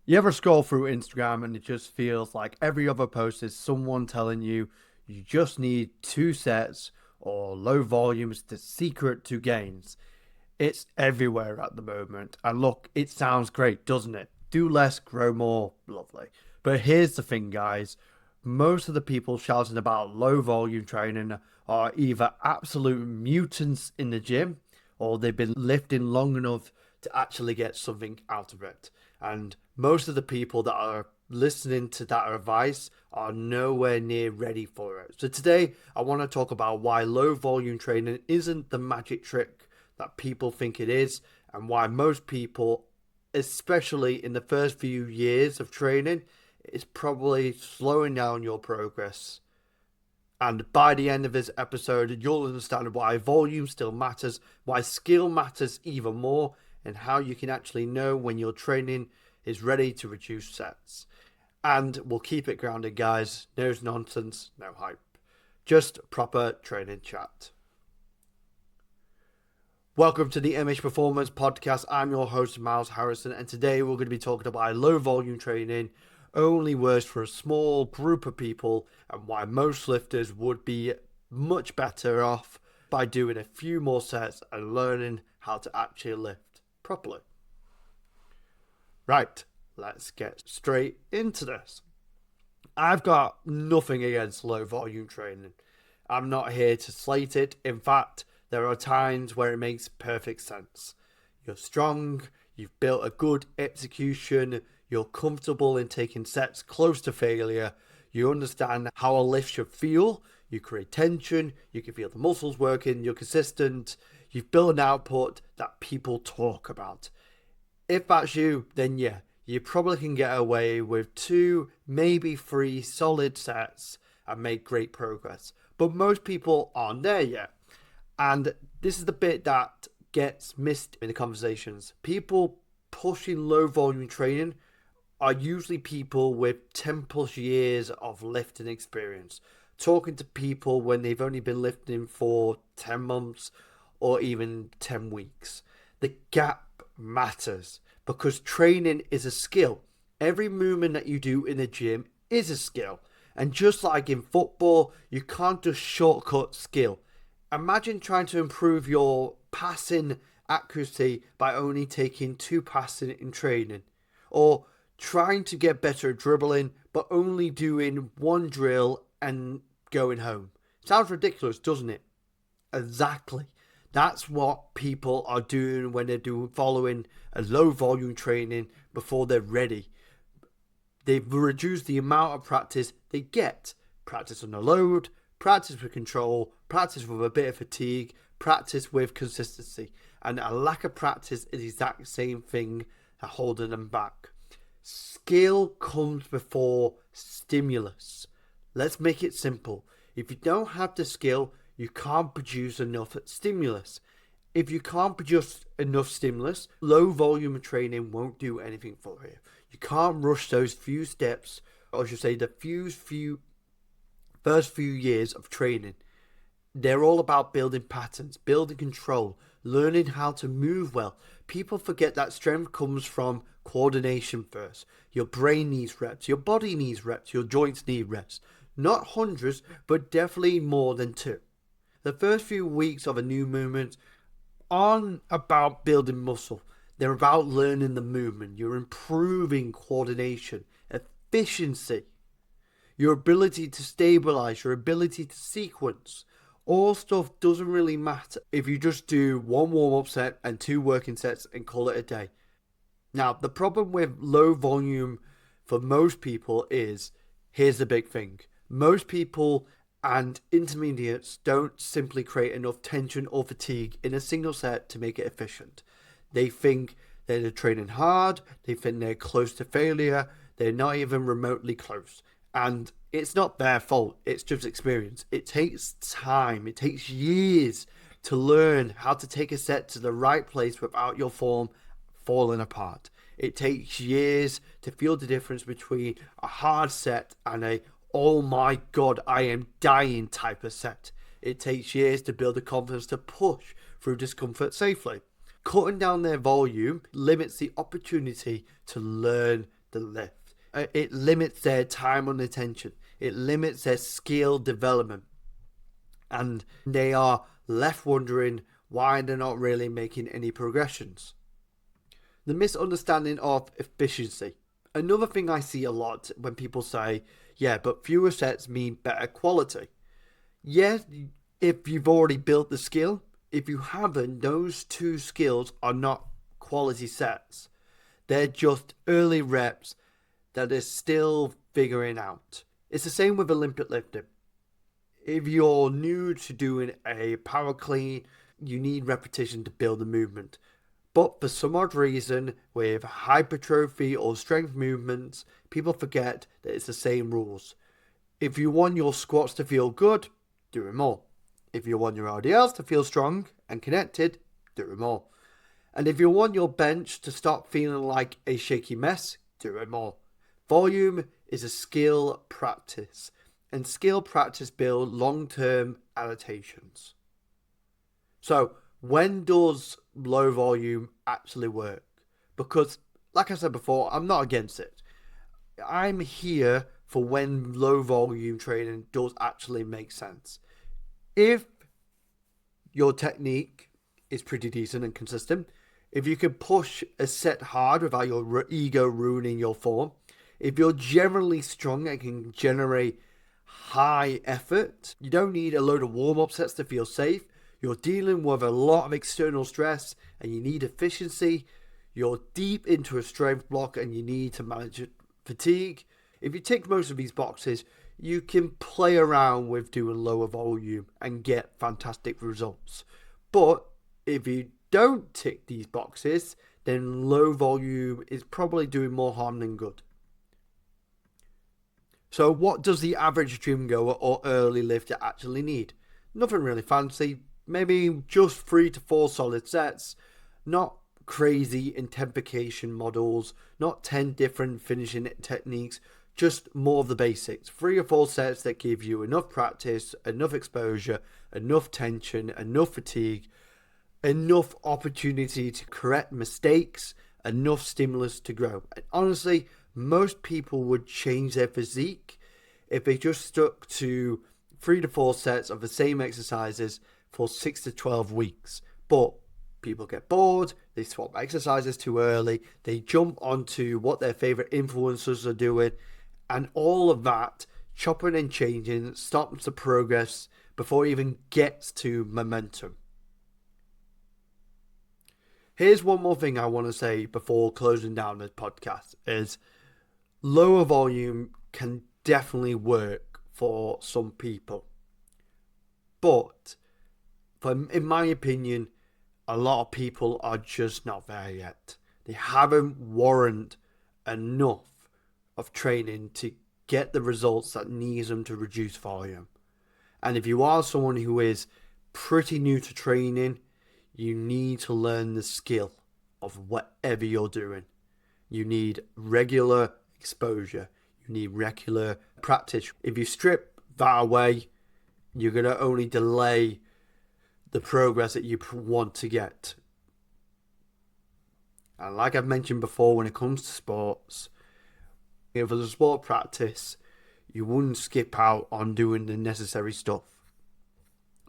You ever scroll through Instagram and it just feels like every other post is someone telling you you just need two sets or low volumes the secret to gains? It's everywhere at the moment. And look, it sounds great, doesn't it? Do less, grow more. Lovely. But here's the thing, guys. Most of the people shouting about low volume training are either absolute mutants in the gym or they've been lifting long enough to actually get something out of it. And most of the people that are listening to that advice are nowhere near ready for it. So today I want to talk about why low volume training isn't the magic trick that people think it is, and why most people, especially in the first few years of training, is probably slowing down your progress. And by the end of this episode, you'll understand why volume still matters, why skill matters even more, and how you can actually know when your training is ready to reduce sets. And we'll keep it grounded, guys. No nonsense, no hype. Just proper training chat. Welcome to the MH Performance Podcast. I'm your host, Miles Harrison, and today we're going to be talking about low volume training only works for a small group of people and why most lifters would be much better off by doing a few more sets and learning how to actually lift properly. Right, let's get straight into this. I've got nothing against low volume training. I'm not here to slate it. In fact, there are times where it makes perfect sense. You're strong, you've built a good execution, you're comfortable in taking sets close to failure, you understand how a lift should feel, you create tension, you can feel the muscles working, you're consistent, you've built an output that people talk about. If that's you, then yeah, you probably can get away with 2, maybe 3 solid sets and make great progress. But most people aren't there yet. And this is the bit that gets missed in the conversations. People pushing low volume training are usually people with 10 plus years of lifting experience. Talking to people when they've only been lifting for 10 months or even 10 weeks. The gap matters because training is a skill. Every movement that you do in the gym is a skill. And just like in football, you can't just shortcut skill. Imagine trying to improve your passing accuracy by only taking 2 passes in training. Or trying to get better at dribbling but only doing 1 drill and going home. Sounds ridiculous, doesn't it? Exactly. That's what people are doing when they're following a low volume training before they're ready. They've reduced the amount of practice they get. Practice under load, practice with control, practice with a bit of fatigue, practice with consistency. And a lack of practice is the exact same thing that holding them back. Skill comes before stimulus. Let's make it simple. If you don't have the skill, you can't produce enough stimulus. If you can't produce enough stimulus, low volume training won't do anything for you. You can't rush those few steps, or I should say the first few years of training. They're all about building patterns, building control, learning how to move well. People forget that strength comes from coordination first. Your brain needs reps, your body needs reps, your joints need reps. Not hundreds, but definitely more than 2. The first few weeks of a new movement aren't about building muscle. They're about learning the movement. You're improving coordination, efficiency, your ability to stabilize, your ability to sequence. All stuff doesn't really matter if you just do 1 warm-up set and 2 working sets and call it a day. Now, the problem with low volume for most people is, here's the big thing. Most people and intermediates don't simply create enough tension or fatigue in a single set to make it efficient. They think they're training hard, they think they're close to failure, they're not even remotely close. And it's not their fault, it's just experience. It takes time, it takes years to learn how to take a set to the right place without your form falling apart. It takes years to feel the difference between a hard set and a oh my god, I am dying type of set. It takes years to build the confidence to push through discomfort safely. Cutting down their volume limits the opportunity to learn the lift. It limits their time on attention. It limits their skill development. And they are left wondering why they're not really making any progressions. The misunderstanding of efficiency. Another thing I see a lot when people say, yeah, but fewer sets mean better quality. Yes, if you've already built the skill. If you haven't, those two skills are not quality sets. They're just early reps that they're still figuring out. It's the same with Olympic lifting. If you're new to doing a power clean, you need repetition to build the movement. But for some odd reason, with hypertrophy or strength movements, people forget that it's the same rules. If you want your squats to feel good, do it more. If you want your RDLs to feel strong and connected, do it more. And if you want your bench to stop feeling like a shaky mess, do it more. Volume is a skill practice, and skill practice build long-term adaptations. So, when does low volume actually work? Because, like I said before, I'm not against it. I'm here for when low volume training does actually make sense. If your technique is pretty decent and consistent, if you can push a set hard without your ego ruining your form, if you're generally strong and can generate high effort, you don't need a load of warm-up sets to feel safe. You're dealing with a lot of external stress and you need efficiency. You're deep into a strength block and you need to manage fatigue. If you tick most of these boxes, you can play around with doing lower volume and get fantastic results. But if you don't tick these boxes, then low volume is probably doing more harm than good. So what does the average gym goer or early lifter actually need? Nothing really fancy, maybe just 3 to 4 solid sets, not crazy intensification models, not 10 different finishing techniques, just more of the basics. 3 or 4 sets that give you enough practice, enough exposure, enough tension, enough fatigue, enough opportunity to correct mistakes, enough stimulus to grow. And honestly, most people would change their physique if they just stuck to 3 to 4 sets of the same exercises for 6 to 12 weeks. But people get bored, they swap exercises too early, they jump onto what their favorite influencers are doing, and all of that chopping and changing stops the progress before it even gets to momentum. Here's one more thing I want to say before closing down this podcast is lower volume can definitely work for some people. But in my opinion, a lot of people are just not there yet. They haven't warranted enough of training to get the results that needs them to reduce volume. And if you are someone who is pretty new to training, you need to learn the skill of whatever you're doing. You need regular exposure. You need regular practice. If you strip that away, you're going to only delay the progress that you want to get. And like I've mentioned before, when it comes to sports, if there's a sport practice, you wouldn't skip out on doing the necessary stuff.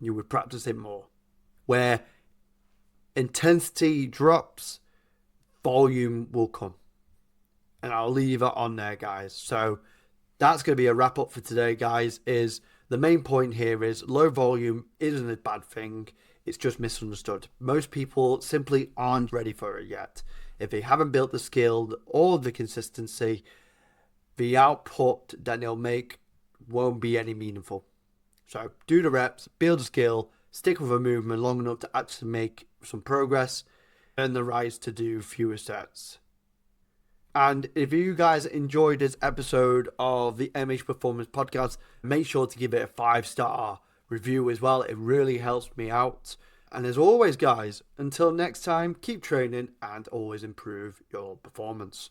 You would practice it more. Where intensity drops, volume will come. And I'll leave it on there, guys. So that's going to be a wrap up for today, guys. Is the main point here is low volume isn't a bad thing. It's just misunderstood. Most people simply aren't ready for it yet. If they haven't built the skill or the consistency, the output that they'll make won't be any meaningful. So do the reps, build a skill, stick with a movement long enough to actually make some progress, earn the right to do fewer sets. And if you guys enjoyed this episode of the MH Performance Podcast, make sure to give it a 5-star review as well. It really helps me out. And as always, guys, until next time, keep training and always improve your performance.